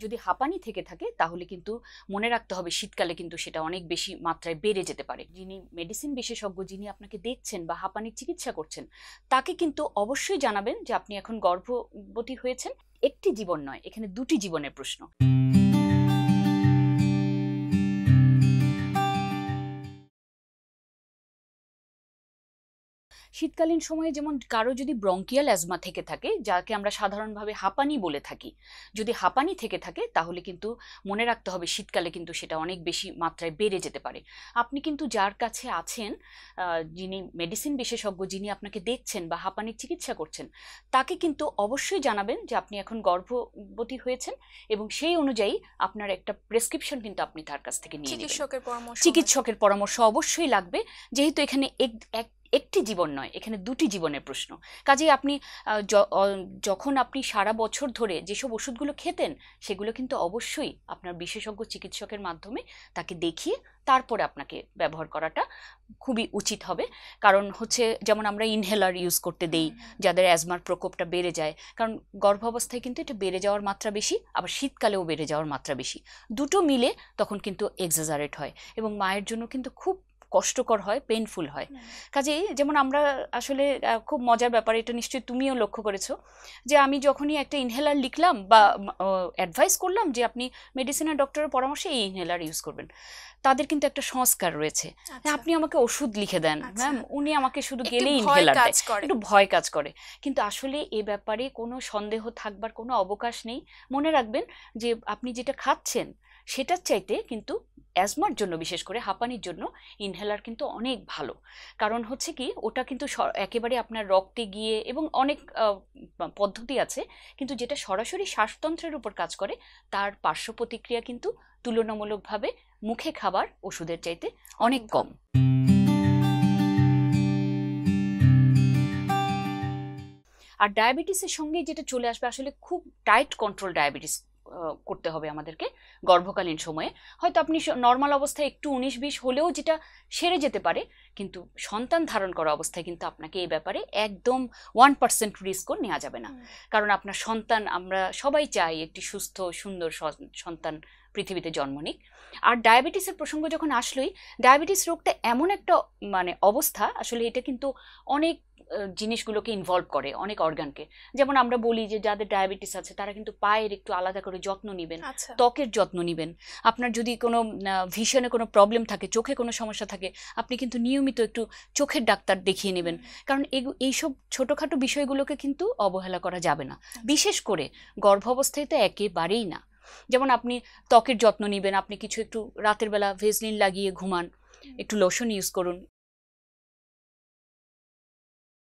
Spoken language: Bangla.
যদি হাঁপানি থেকে থাকে তাহলে কিন্তু মনে রাখতে হবে শীতকালে কিন্তু সেটা অনেক বেশি মাত্রায় বেড়ে যেতে পারে। যিনি মেডিসিন বিশেষজ্ঞ, যিনি আপনাকে দেখছেন বা হাঁপানির চিকিৎসা করছেন, তাকে কিন্তু অবশ্যই জানাবেন যে আপনি এখন গর্ভবতী হয়েছেন। একটি জীবন নয়, এখানে দুটি জীবনের প্রশ্ন। শীতকালীন সময়ে যেমন কারো যদি ব্রঙ্কিয়াল অ্যাজমা থেকে থাকে, যাকে আমরা সাধারণভাবে হাঁপানি বলে থাকি, যদি হাঁপানি থেকে থাকে তাহলে কিন্তু মনে রাখতে হবে শীতকালে কিন্তু সেটা অনেক বেশি মাত্রায় বেড়ে যেতে পারে। আপনি কিন্তু যার কাছে আছেন, যিনি মেডিসিন বিশেষজ্ঞ, যিনি আপনাকে দেখছেন বা হাঁপানির চিকিৎসা করছেন, তাকে কিন্তু অবশ্যই জানাবেন যে আপনি এখন গর্ভবতী হয়েছেন এবং সেই অনুযায়ী আপনার একটা প্রেসক্রিপশন কিন্তু আপনি তার কাছ থেকে নিয়ে নেবেন। চিকিৎসকের পরামর্শ অবশ্যই লাগবে, যেহেতু এখানে একটি জীবন নয়, এখানে দুটি জীবনের প্রশ্ন। কাজেই আপনি যখন আপনি সারা বছর ধরে যেসব ওষুধগুলো খেতেন, সেগুলো কিন্তু অবশ্যই আপনার বিশেষজ্ঞ চিকিৎসকের মাধ্যমে তাকে দেখিয়ে তারপরে আপনাকে ব্যবহার করাটা খুবই উচিত হবে। কারণ হচ্ছে যেমন আমরা ইনহেলার ইউজ করতে দেই যাদের অ্যাজমার প্রকোপটা বেড়ে যায়, কারণ গর্ভাবস্থায় কিন্তু এটা বেড়ে যাওয়ার মাত্রা বেশি, আবার শীতকালেও বেড়ে যাওয়ার মাত্রা বেশি। দুটো মিলে তখন কিন্তু এক্সাজারেট হয় এবং মায়ের জন্য কিন্তু খুব কষ্টকর হয়, পেইনফুল হয়। কাজেই যেমন আমরা আসলে খুব মজার ব্যাপার, এটা নিশ্চয়ই তুমিও লক্ষ্য করেছো, যে আমি যখনই একটা ইনহেলার লিখলাম বা অ্যাডভাইস করলাম যে আপনি মেডিসিনের ডক্টরের পরামর্শে এই ইনহেলার ইউজ করবেন, তাদের কিন্তু একটা সংস্কার রয়েছে। আপনি আমাকে ওষুধ লিখে দেন ম্যাম, উনি আমাকে শুধু গেলেই ইনহেলার দেয়, একটু ভয় কাজ করে। কিন্তু আসলে এ ব্যাপারে কোনো সন্দেহ থাকবার কোনো অবকাশ নেই। মনে রাখবেন যে আপনি যেটা খাচ্ছেন সেটার চাইতে কিন্তু অ্যাজমার জন্য, বিশেষ করে হাঁপানির জন্য, ইনহেলার কিন্তু অনেক ভালো। কারণ হচ্ছে কি, ওটা কিন্তু একেবারে আপনার রক্তে গিয়ে, এবং অনেক পদ্ধতি আছে, কিন্তু যেটা সরাসরি শ্বাসতন্ত্রের উপর কাজ করে তার পার্শ্ব প্রতিক্রিয়া কিন্তু তুলনামূলকভাবে মুখে খাবার ওষুধের চাইতে অনেক কম। আর ডায়াবেটিসের সঙ্গে যেটা চলে আসবে, আসলে খুব টাইট কন্ট্রোল ডায়াবেটিস করতে হবে আমাদেরকে গর্ভকালীন সময়ে। হয়তো আপনি নর্মাল অবস্থায় একটু 19-20 হলেও যেটা সেরে যেতে পারে, কিন্তু সন্তান ধারণ করা অবস্থায় কিন্তু আপনাকে এই ব্যাপারে একদম 1% রিস্কও নেওয়া যাবে না। কারণ আপনার সন্তান, আমরা সবাই চাই একটি সুস্থ সুন্দর সন্তান পৃথিবীতে জন্ম নিক। আর ডায়াবেটিসের প্রসঙ্গ যখন আসলোই, ডায়াবেটিস রোগটা এমন একটা অবস্থা, আসলে এটা কিন্তু অনেক জিনিসগুলোকে ইনভলভ করে, অনেক অর্গানকে। যেমন আমরা বলি যে যাদের ডায়াবেটিস আছে তারা কিন্তু পায়ের একটু আলাদা করে যত্ন নেবেন, ত্বকের যত্ন নেবেন। আপনার যদি কোনো ভিশনে কোনো প্রবলেম থাকে, চোখে কোনো সমস্যা থাকে, আপনি কিন্তু নিয়মিত একটু চোখের ডাক্তার দেখিয়ে নেবেন। কারণ এইসব ছোটোখাটো বিষয়গুলোকে কিন্তু অবহেলা করা যাবে না, বিশেষ করে গর্ভাবস্থায় তো একেবারেই না। যেমন আপনি ত্বকের যত্ন নেবেন, আপনি কিছু একটু রাতের বেলা ভেসলিন লাগিয়ে ঘুমান, একটু লোশন ইউজ করুন,